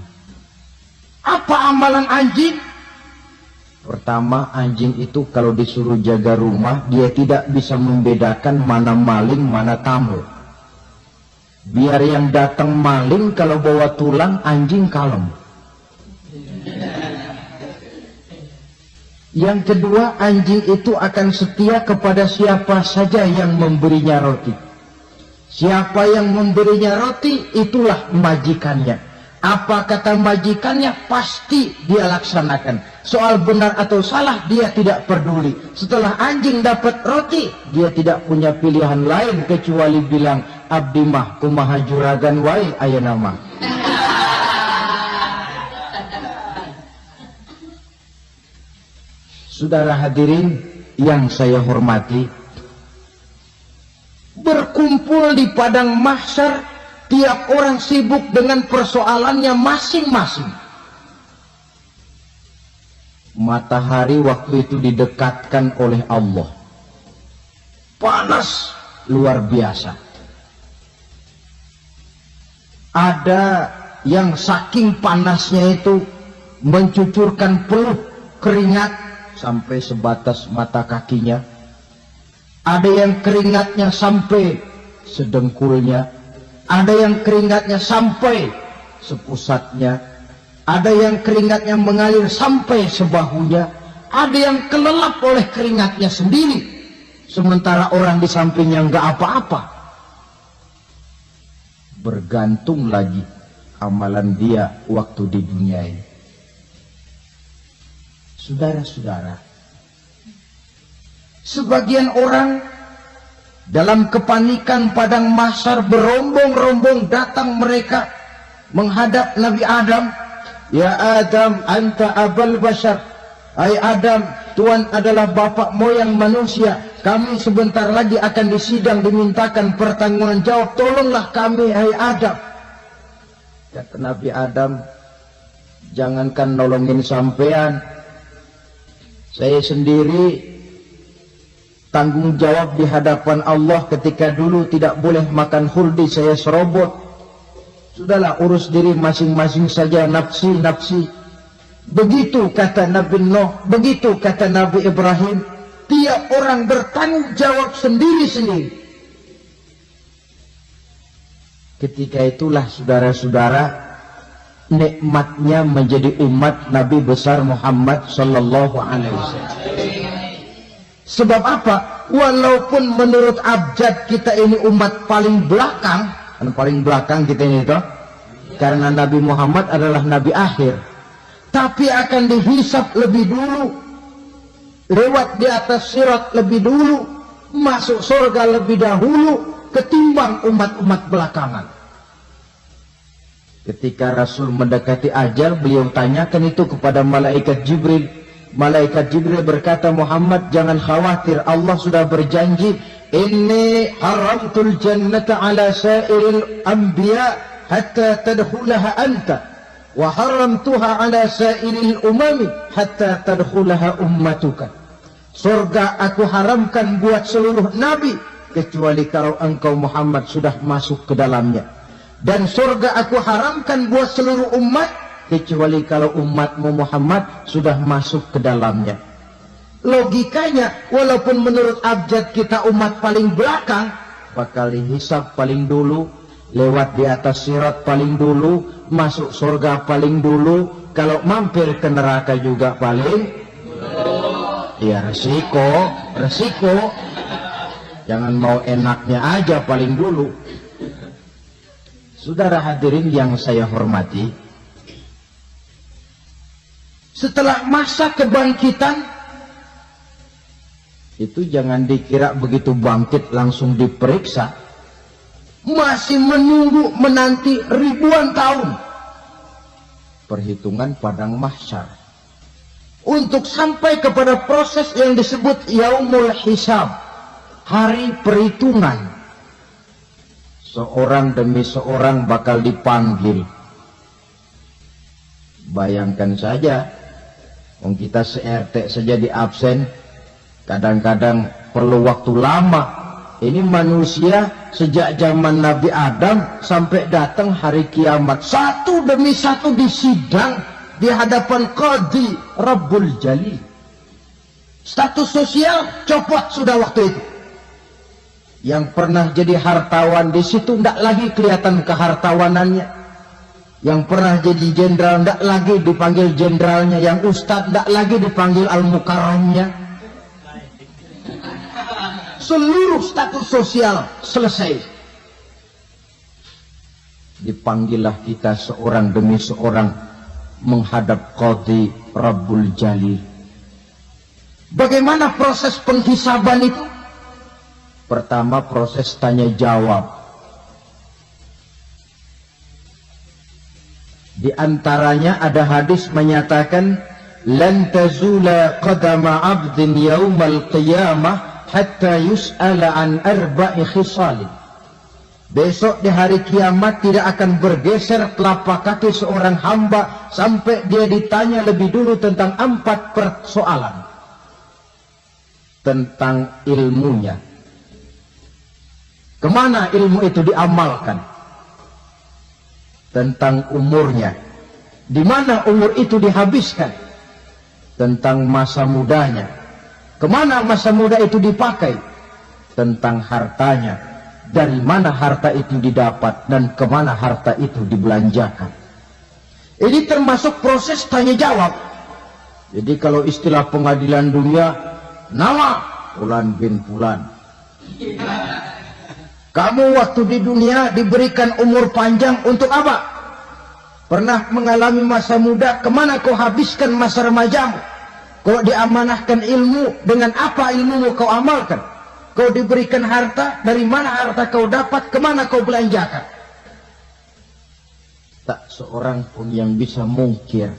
[SPEAKER 2] Apa amalan anjing? Pertama, anjing itu kalau disuruh jaga rumah, dia tidak bisa membedakan mana maling, mana tamu. Biar yang datang maling kalau bawa tulang, anjing kalem. Yang kedua, anjing itu akan setia kepada siapa saja yang memberinya roti. Siapa yang memberinya roti, itulah majikannya. Apa kata majikannya, pasti dia laksanakan. Soal benar atau salah, dia tidak peduli. Setelah anjing dapat roti, dia tidak punya pilihan lain kecuali bilang, abdi mah kumaha juragan wae ayeuna mah. Saudara hadirin yang saya hormati, berkumpul di padang mahsyar, tiap orang sibuk dengan persoalannya masing-masing. Matahari waktu itu didekatkan oleh Allah, panas luar biasa. Ada yang saking panasnya itu mencucurkan peluh keringat sampai sebatas mata kakinya. Ada yang keringatnya sampai sedengkulnya. Ada yang keringatnya sampai sepusatnya. Ada yang keringatnya mengalir sampai sebahunya. Ada yang kelelap oleh keringatnya sendiri, sementara orang di sampingnya nggak apa-apa. Bergantung lagi amalan dia waktu di dunia ini. Saudara-saudara, sebagian orang dalam kepanikan padang mahsyar berombong-rombong datang mereka menghadap Nabi Adam. Ya Adam, anta abal bashar. Hai Adam, Tuhan adalah bapak moyang manusia. Kami sebentar lagi akan disidang, dimintakan pertanggungan jawab. Tolonglah kami, hai Adam. Kata Nabi Adam, jangankan nolongin sampean, saya sendiri tanggung jawab di hadapan Allah ketika dulu tidak boleh makan khuldi, saya serobot. Sudahlah, urus diri masing-masing saja, nafsi. Begitu kata Nabi Nuh, begitu kata Nabi Ibrahim. Tiap orang bertanggung jawab sendiri-sendiri. Ketika itulah saudara-saudara, nikmatnya menjadi umat Nabi besar Muhammad sallallahu alaihi wasallam. Sebab apa? Walaupun menurut abjad kita ini umat paling belakang, paling belakang kita ini toh, karena Nabi Muhammad adalah Nabi akhir, tapi akan dihisap lebih dulu, lewat di atas sirat lebih dulu, masuk surga lebih dahulu ketimbang umat-umat belakangan. Ketika Rasul mendekati ajal, beliau tanyakan itu kepada malaikat Jibril. Malaikat Jibril berkata, Muhammad jangan khawatir, Allah sudah berjanji, inni haramtul jannata ala sairil anbiya hatta tadkhulaha anta, wa haramtuha ala sairil umami hatta tadkhulaha ummatuka. Surga aku haramkan buat seluruh nabi, kecuali kalau engkau Muhammad sudah masuk ke dalamnya. Dan surga aku haramkan buat seluruh umat, kecuali kalau umatmu Muhammad sudah masuk ke dalamnya. Logikanya, walaupun menurut abjad kita umat paling belakang, bakal dihisab paling dulu, lewat di atas sirat paling dulu, masuk surga paling dulu, kalau mampir ke neraka juga paling. Ya resiko. Jangan mau enaknya aja paling dulu. Saudara hadirin yang saya hormati, setelah masa kebangkitan itu jangan dikira begitu bangkit langsung diperiksa, masih menunggu menanti ribuan tahun perhitungan padang mahsyar untuk sampai kepada proses yang disebut yaumul hisab, hari perhitungan. Seorang demi seorang bakal dipanggil. Bayangkan saja, kita se-RT saja di absen, kadang-kadang perlu waktu lama. Ini manusia sejak zaman Nabi Adam sampai datang hari kiamat, satu demi satu disidang di hadapan Qadhi Rabbul Jalil. Status sosial copot sudah waktu itu. Yang pernah jadi hartawan di situ tidak lagi kelihatan kehartawanannya. Yang pernah jadi jenderal tidak lagi dipanggil jenderalnya. Yang ustadz tidak lagi dipanggil al-mukarramnya. Seluruh status sosial selesai. Dipanggillah kita seorang demi seorang menghadap Qadhi Rabbul Jalil. Bagaimana proses penghisaban itu? Pertama, proses tanya jawab. Di antaranya ada hadis menyatakan, lan tazula qadama 'abdin yaumal qiyamah hatta yus'ala an arba'i khisalin. Besok di hari kiamat tidak akan bergeser telapak kaki seorang hamba sampai dia ditanya lebih dulu tentang 4 persoalan. Tentang ilmunya. Kemana ilmu itu diamalkan? Tentang umurnya. Di mana umur itu dihabiskan? Tentang masa mudanya. Kemana masa muda itu dipakai? Tentang hartanya. Dari mana harta itu didapat dan kemana harta itu dibelanjakan. Ini termasuk proses tanya jawab. Jadi kalau istilah pengadilan dunia, nama Fulan bin Fulan. Kamu waktu di dunia diberikan umur panjang untuk apa? Pernah mengalami masa muda, kemana kau habiskan masa remajamu? Kau diamanahkan ilmu, dengan apa ilmumu kau amalkan? Kau diberikan harta, dari mana harta kau dapat, kemana kau belanjakan? Tak seorang pun yang bisa mungkir.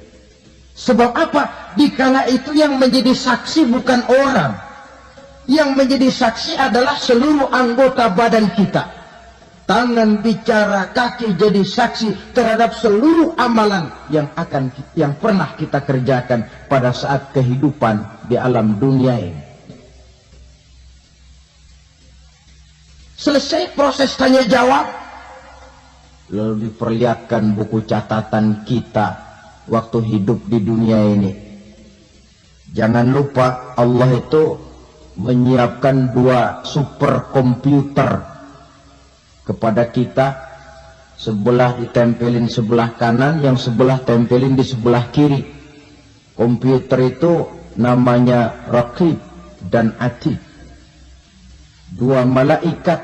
[SPEAKER 2] Sebab apa? Dikala itu yang menjadi saksi bukan orang. Yang menjadi saksi adalah seluruh anggota badan kita. Tangan bicara, kaki jadi saksi terhadap seluruh amalan yang pernah kita kerjakan pada saat kehidupan di alam dunia ini. Selesai proses tanya jawab, lalu diperlihatkan buku catatan kita waktu hidup di dunia ini. Jangan lupa Allah itu menyiapkan 2 superkomputer kepada kita, sebelah ditempelin sebelah kanan, yang sebelah tempelin di sebelah kiri. Komputer itu namanya Raqib dan Atid, 2 malaikat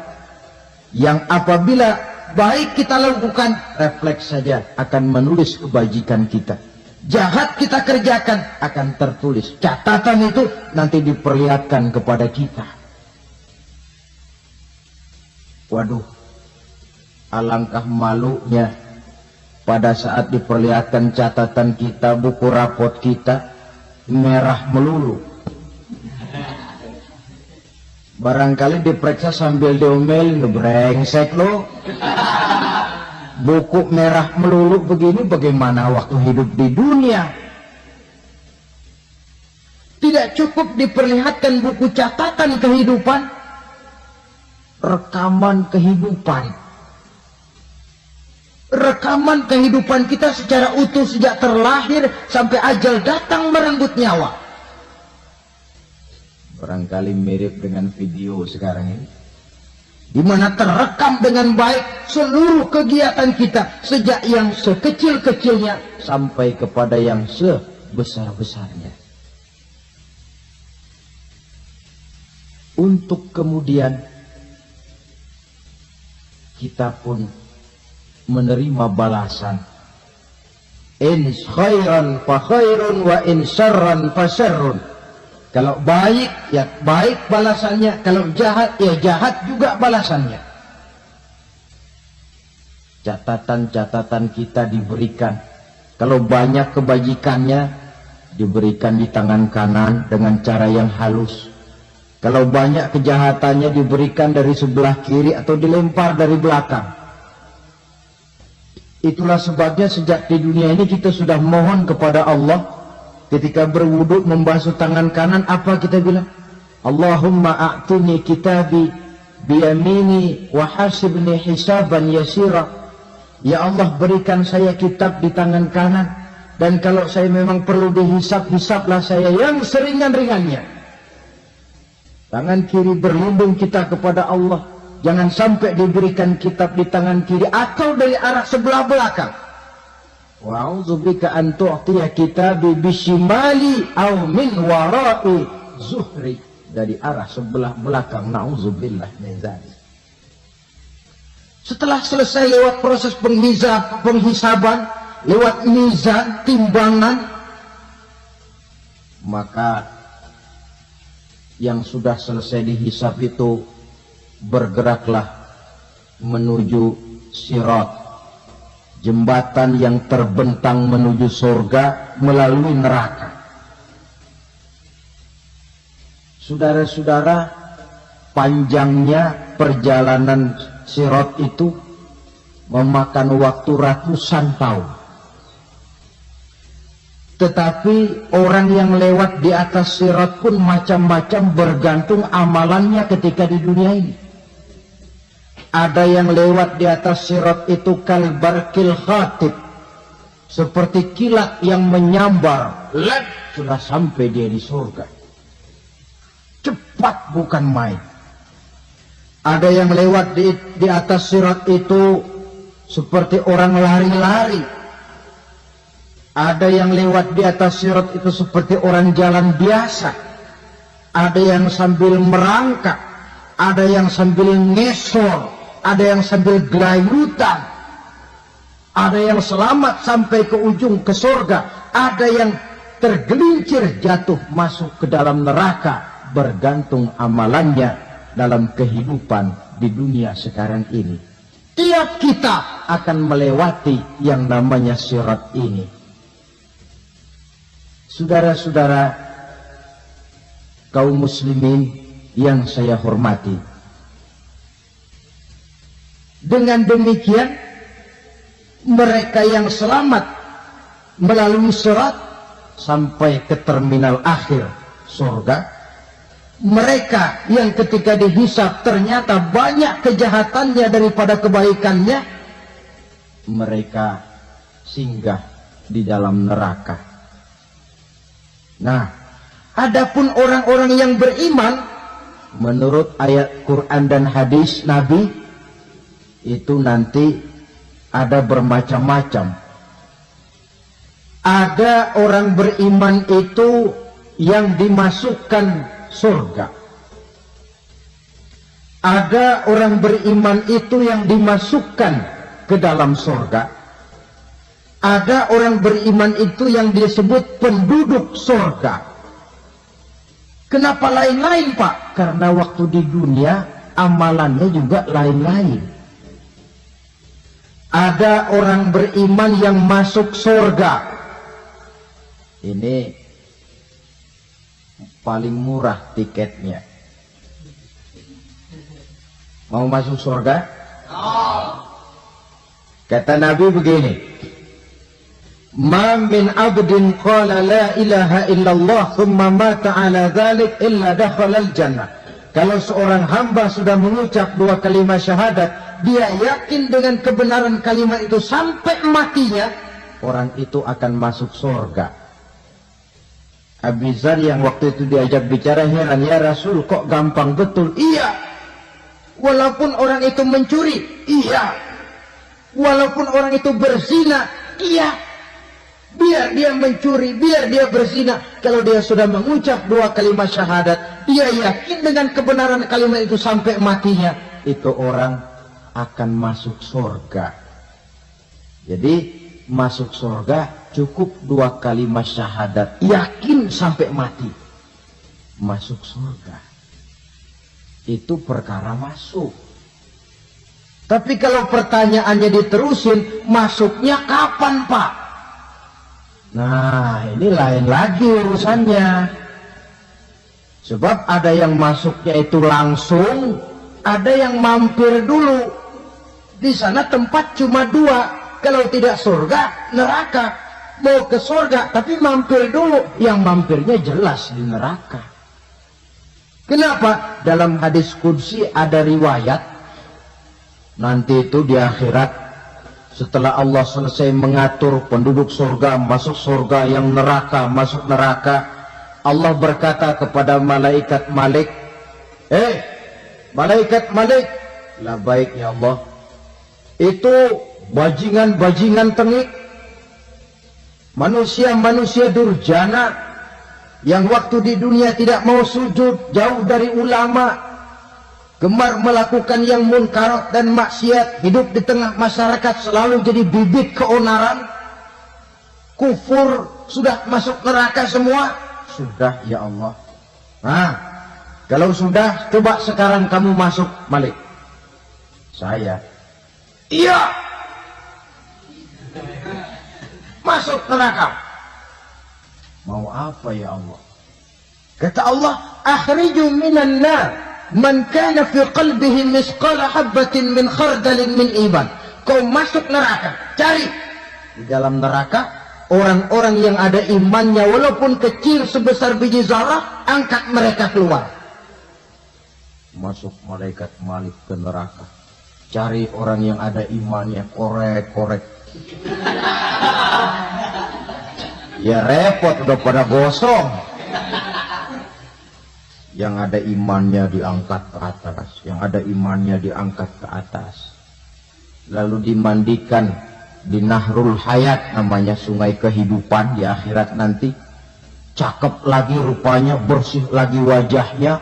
[SPEAKER 2] yang apabila baik kita lakukan, refleks saja akan menulis kebajikan kita. Jahat kita kerjakan, akan tertulis. Catatan itu nanti diperlihatkan kepada kita. Waduh, alangkah malunya pada saat diperlihatkan catatan kita, buku rapot kita merah melulu. Barangkali diperiksa sambil diomelin, brengsek lo. Buku merah melulu begini, bagaimana waktu hidup di dunia? Tidak cukup diperlihatkan buku catatan kehidupan, rekaman kehidupan. Rekaman kehidupan kita secara utuh sejak terlahir sampai ajal datang merenggut nyawa. Barangkali mirip dengan video sekarang ini, di mana terekam dengan baik seluruh kegiatan kita, sejak yang sekecil-kecilnya sampai kepada yang sebesar-besarnya. Untuk kemudian kita pun menerima balasan. In khairan fa khairun wa in syarran fa syarrun. Kalau baik, ya baik balasannya. Kalau jahat, ya jahat juga balasannya. Catatan-catatan kita diberikan. Kalau banyak kebajikannya, diberikan di tangan kanan dengan cara yang halus. Kalau banyak kejahatannya, diberikan dari sebelah kiri atau dilempar dari belakang. Itulah sebabnya sejak di dunia ini kita sudah mohon kepada Allah. Ketika berwudu membasuh tangan kanan, apa kita bilang? Allahumma a'tini kitabi biyamini wa hasibni hisaban yasira. Ya Allah, berikan saya kitab di tangan kanan, dan kalau saya memang perlu dihisab, hisablah saya yang seringan-ringannya. Tangan kiri berlindung kita kepada Allah. Jangan sampai diberikan kitab di tangan kiri atau dari arah sebelah belakang. Wa'udzubika an tu'tiya kitabi bishimali aw min wara'i zuhri, dari arah sebelah belakang. Na'udzubillah min dzalik. Setelah selesai lewat proses penghisaban, lewat mizan, timbangan, maka yang sudah selesai dihisab itu bergeraklah menuju sirat, jembatan yang terbentang menuju surga melalui neraka. Saudara-saudara, panjangnya perjalanan sirat itu memakan waktu ratusan tahun. Tetapi orang yang lewat di atas sirat pun macam-macam, bergantung amalannya ketika di dunia ini. Ada yang lewat di atas sirat itu kalbarkil khatib, seperti kilat yang menyambar, sudah sampai dia di surga. Cepat bukan main. Ada yang lewat di atas sirat itu seperti orang lari-lari, Ada yang lewat di atas sirat itu seperti orang jalan biasa. Ada yang sambil merangkak, ada yang sambil ngesor, ada yang sambil gelayutan, ada yang selamat sampai ke ujung ke surga, ada yang tergelincir jatuh masuk ke dalam neraka, bergantung amalannya dalam kehidupan di dunia sekarang ini. Tiap kita akan melewati yang namanya sirat ini. Saudara-saudara kaum muslimin yang saya hormati, dengan demikian mereka yang selamat melalui sirat sampai ke terminal akhir surga, mereka yang ketika dihisab ternyata banyak kejahatannya daripada kebaikannya, mereka singgah di dalam neraka. Nah, adapun orang-orang yang beriman menurut ayat Quran dan hadis Nabi itu nanti ada bermacam-macam. Ada orang beriman itu yang dimasukkan surga. Ada orang beriman itu yang dimasukkan ke dalam surga. Ada orang beriman itu yang disebut penduduk surga. Kenapa lain-lain, Pak? Karena waktu di dunia amalannya juga lain-lain. Ada orang beriman yang masuk surga. Ini paling murah tiketnya. Mau masuk surga? Kata Nabi begini, ma min abdin qala la ilaha illallah thumma mata ala dhalik illa dakhala al-jannah. Kalau seorang hamba sudah mengucap dua kalimat syahadat, dia yakin dengan kebenaran kalimat itu sampai matinya, orang itu akan masuk surga. Abi Dzar yang waktu itu diajak bicara heran, ya Rasul kok gampang betul? Iya. Walaupun orang itu mencuri, iya. Walaupun orang itu berzina, iya. Biar dia mencuri, biar dia berzina, kalau dia sudah mengucap dua kalimat syahadat, dia yakin dengan kebenaran kalimat itu sampai matinya, itu orang akan masuk surga. Jadi masuk surga cukup dua kalimat syahadat, yakin sampai mati, masuk surga. Itu perkara masuk. Tapi kalau pertanyaannya diterusin, masuknya kapan, Pak? Nah, ini lain lagi urusannya. Sebab ada yang masuknya itu langsung, ada yang mampir dulu. Di sana tempat cuma dua. Kalau tidak surga, neraka. Mau ke surga, tapi mampir dulu. Yang mampirnya jelas di neraka. Kenapa? Dalam hadis qudsi ada riwayat. Nanti itu di akhirat, setelah Allah selesai mengatur penduduk surga, masuk surga, yang neraka, masuk neraka, Allah berkata kepada malaikat Malik, malaikat Malik, labaik ya Allah, itu bajingan-bajingan tengik, manusia-manusia durjana, yang waktu di dunia tidak mau sujud, jauh dari ulama, gemar melakukan yang munkarat dan maksiat, hidup di tengah masyarakat selalu jadi bibit keonaran, kufur, sudah masuk neraka semua. Sudah ya Allah. Nah, kalau sudah, coba sekarang kamu masuk, Malik. Saya, iya, masuk neraka. Mau apa ya Allah? Kata Allah, akhriju minan nar man kana fi qalbihi misqala habatin min khardalin min iman. Kau masuk neraka, cari di dalam neraka orang-orang yang ada imannya walaupun kecil sebesar biji zarah, angkat mereka keluar. Masuk malaikat Malik ke neraka, cari orang yang ada imannya, korek-korek. Ya repot, udah pada gosong. Yang ada imannya diangkat ke atas, yang ada imannya diangkat ke atas, lalu dimandikan di Nahrul Hayat, namanya sungai kehidupan di akhirat nanti. Cakep lagi rupanya, bersih lagi wajahnya,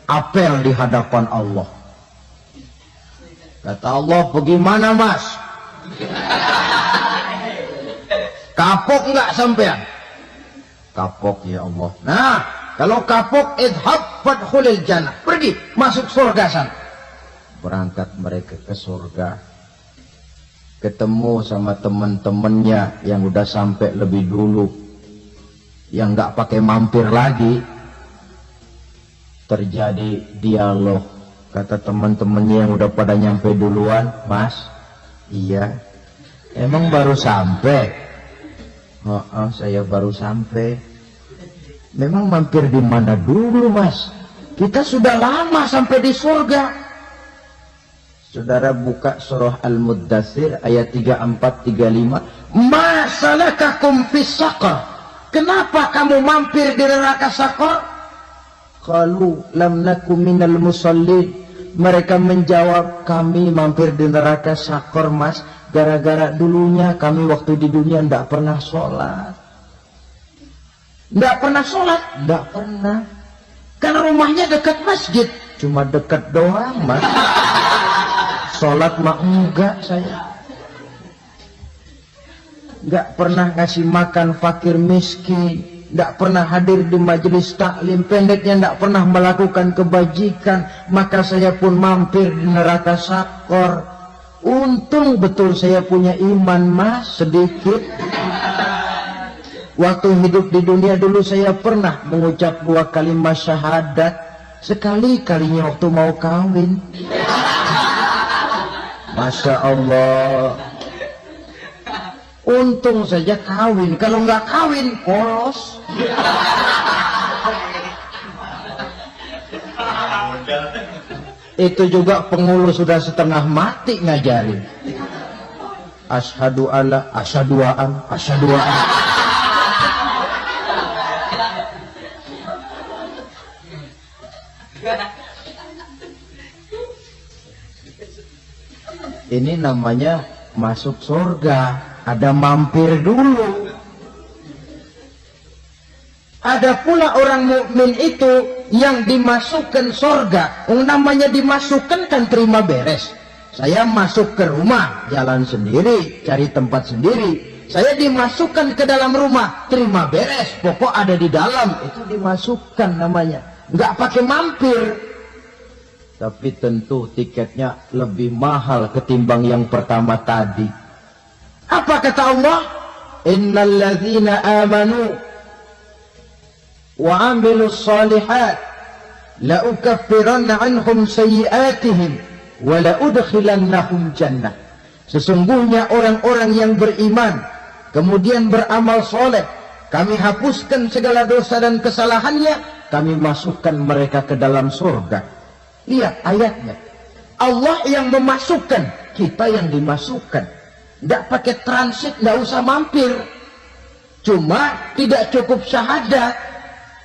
[SPEAKER 2] apel di hadapan Allah. Kata Allah, bagaimana mas? Kapok nggak sampean? Kapok ya Allah. Nah, kalau kapok, idhab fadkhulil jannah. Pergi, masuk surga sana. Berangkat mereka ke surga. Ketemu sama teman-temannya yang udah sampai lebih dulu. Yang nggak pakai mampir lagi. Terjadi dialog. Kata teman-temannya yang udah pada nyampe duluan, mas, iya. Emang baru sampai? Oh, saya baru sampai. Memang mampir di mana dulu mas? Kita sudah lama sampai di surga. Saudara buka surah Al-Muddathir ayat 34-35. Ma salakakum fis saqar? Kenapa kamu mampir di neraka Saqar? Qalu lam nakum minal musallin. Mereka menjawab, kami mampir di neraka Saqar mas, gara-gara dulunya kami waktu di dunia tidak pernah sholat. Tidak pernah sholat? Tidak pernah. Karena rumahnya dekat masjid. Cuma dekat doang mas. Sholat mah enggak saya. Enggak pernah ngasih makan fakir miskin. Tidak pernah hadir di majelis taklim, pendeknya tidak pernah melakukan kebajikan, maka saya pun mampir di neraka Saqar. Untung betul saya punya iman mas, sedikit. Waktu hidup di dunia dulu saya pernah mengucap 2 kalimat syahadat, sekali-kalinya waktu mau kawin. Masya Allah. Untung saja kawin, kalau nggak kawin polos. Itu juga penghulu sudah setengah mati ngajarin. Asyhadu alla, asyhadu an, asyhadu an. Ini namanya masuk surga. Ada mampir dulu. Ada pula orang mukmin itu yang dimasukkan surga. Namanya dimasukkan kan terima beres. Saya masuk ke rumah, jalan sendiri, cari tempat sendiri. Saya dimasukkan ke dalam rumah, terima beres. Pokok ada di dalam, itu dimasukkan namanya. Nggak pakai mampir. Tapi tentu tiketnya lebih mahal ketimbang yang pertama tadi. Apa kata Allah? Innal ladzina amanu wa 'amilus shalihat la ukaffiranna 'anhum sayyi'atihim wa la udkhilannahum jannah. Sesungguhnya orang-orang yang beriman kemudian beramal soleh, kami hapuskan segala dosa dan kesalahannya, kami masukkan mereka ke dalam surga. Lihat ayatnya. Allah yang memasukkan, kita yang dimasukkan. Tidak pakai transit, tidak usah mampir. Cuma tidak cukup syahadat,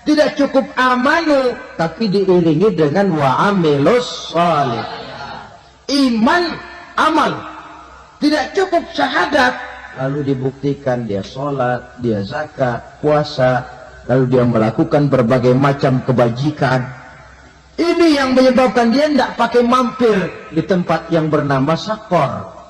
[SPEAKER 2] tidak cukup amanu, tapi diiringi dengan wa'amilus shalih. Iman, amal. Tidak cukup syahadat, lalu dibuktikan dia sholat, dia zakat, puasa, lalu dia melakukan berbagai macam kebajikan. Ini yang menyebabkan dia tidak pakai mampir di tempat yang bernama Saqar.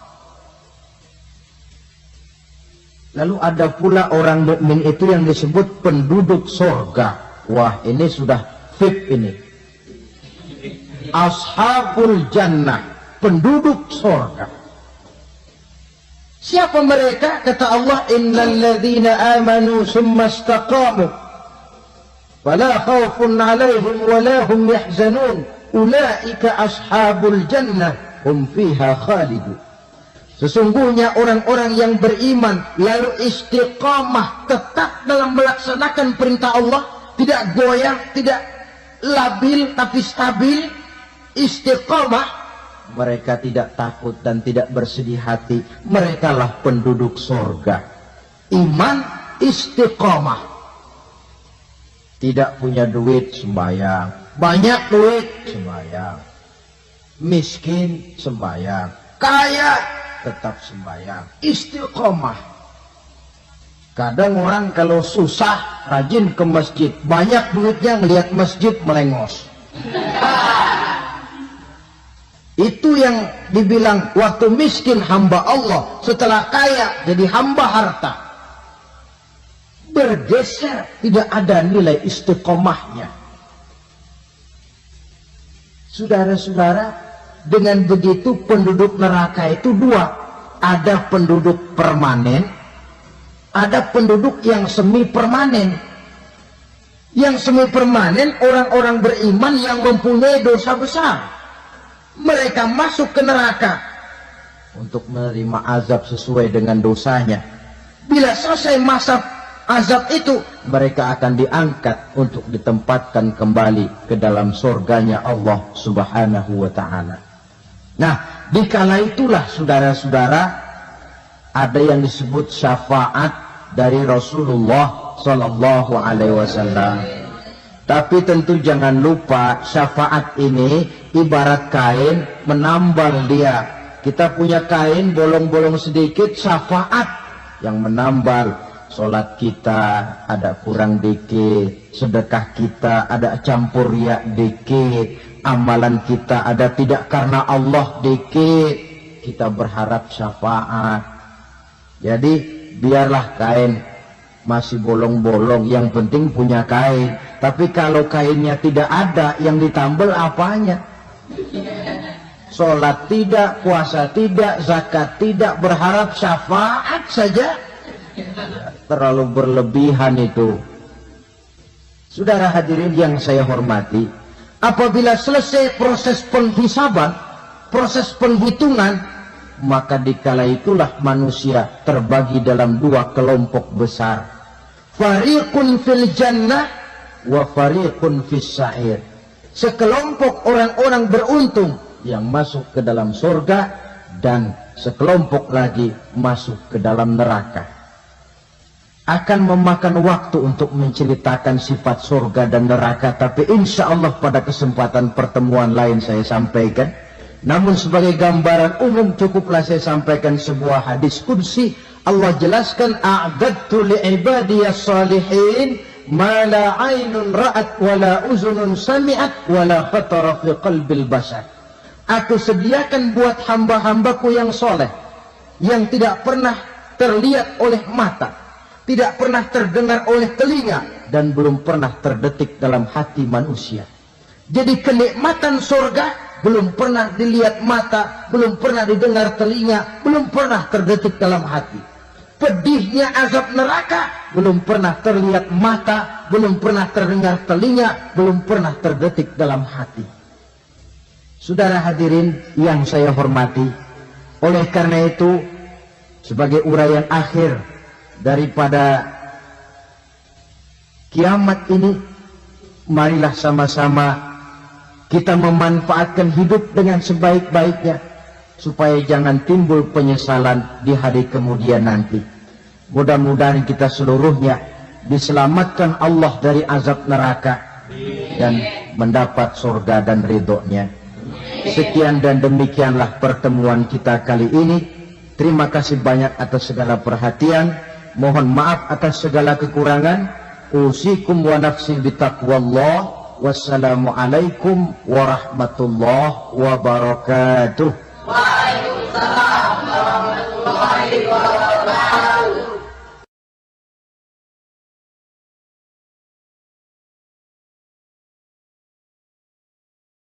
[SPEAKER 2] Lalu ada pula orang mukmin itu yang disebut penduduk surga. Wah, ini sudah VIP ini. Ashabul jannah, penduduk surga. Siapa mereka? Kata Allah, innal ladzina amanu summa istaqamu fala khaufun 'alaihim wa la hum yahzanun ulaika ashabul jannah hum fiha khalidun. Sesungguhnya orang-orang yang beriman lalu istiqamah, tetap dalam melaksanakan perintah Allah, tidak goyang, tidak labil tapi stabil, istiqamah, mereka tidak takut dan tidak bersedih hati. Mereka lah penduduk surga. Iman, istiqamah. Tidak punya duit, sembahyang. Banyak duit, sembahyang. Miskin, sembahyang. Kaya, tetap sembahyang, istiqomah. Kadang orang kalau susah rajin ke masjid, banyak duitnya, ngelihat masjid melengos. Itu yang dibilang waktu miskin hamba Allah, setelah kaya jadi hamba harta. Bergeser, tidak ada nilai istiqomahnya. Saudara-saudara, dengan begitu penduduk neraka itu dua. Ada penduduk permanen, ada penduduk yang semi permanen. Yang semi permanen orang-orang beriman yang mempunyai dosa besar. Mereka masuk ke neraka untuk menerima azab sesuai dengan dosanya. Bila selesai masa azab itu, mereka akan diangkat untuk ditempatkan kembali ke dalam surganya Allah Subhanahu wa ta'ala. Nah, dikala itulah saudara-saudara, ada yang disebut syafaat dari Rasulullah Sallallahu Alaihi Wasallam. Tapi tentu jangan lupa, syafaat ini ibarat kain menambal dia. Kita punya kain bolong-bolong sedikit, syafaat yang menambal. Sholat kita ada kurang dikit, sedekah kita ada campur riak dikit, amalan kita ada tidak karena Allah dikit, kita berharap syafaat. Jadi biarlah kain masih bolong-bolong, yang penting punya kain. Tapi kalau kainnya tidak ada, yang ditambal apanya? Sholat tidak, puasa tidak, zakat tidak, berharap syafaat saja. Terlalu berlebihan itu. Saudara hadirin yang saya hormati, apabila selesai proses penghisaban, proses penghitungan, maka dikala itulah manusia terbagi dalam dua kelompok besar. Fariqun fil jannah wa fariqun fis sa'ir. Sekelompok orang-orang beruntung yang masuk ke dalam surga, dan sekelompok lagi masuk ke dalam neraka. Akan memakan waktu untuk menceritakan sifat surga dan neraka, tapi insya Allah pada kesempatan pertemuan lain saya sampaikan. Namun sebagai gambaran umum cukuplah saya sampaikan sebuah hadis qudsi. Allah jelaskan, a'dadtu li'ibadiyas salihin ma la aynun ra'at wa la uzunun sami'at wa la khatara fi qalbil bashar. Aku sediakan buat hamba-hambaku yang soleh, yang tidak pernah terlihat oleh mata, tidak pernah terdengar oleh telinga, dan belum pernah terdetik dalam hati manusia. Jadi kenikmatan surga belum pernah dilihat mata, belum pernah didengar telinga, belum pernah terdetik dalam hati. Pedihnya azab neraka belum pernah terlihat mata, belum pernah terdengar telinga, belum pernah terdetik dalam hati. Saudara hadirin yang saya hormati, oleh karena itu, sebagai uraian akhir daripada kiamat ini, marilah sama-sama kita memanfaatkan hidup dengan sebaik-baiknya, supaya jangan timbul penyesalan di hari kemudian nanti. Mudah-mudahan kita seluruhnya diselamatkan Allah dari azab neraka dan mendapat surga dan ridhonya. Sekian dan demikianlah pertemuan kita kali ini. Terima kasih banyak atas segala perhatian. Mohon maaf atas segala kekurangan. Usikum wa nafsi bitaqwallah. Wassalamualaikum warahmatullahi wabarakatuh.
[SPEAKER 3] Waalaikumsalam warahmatullahi wabarakatuh.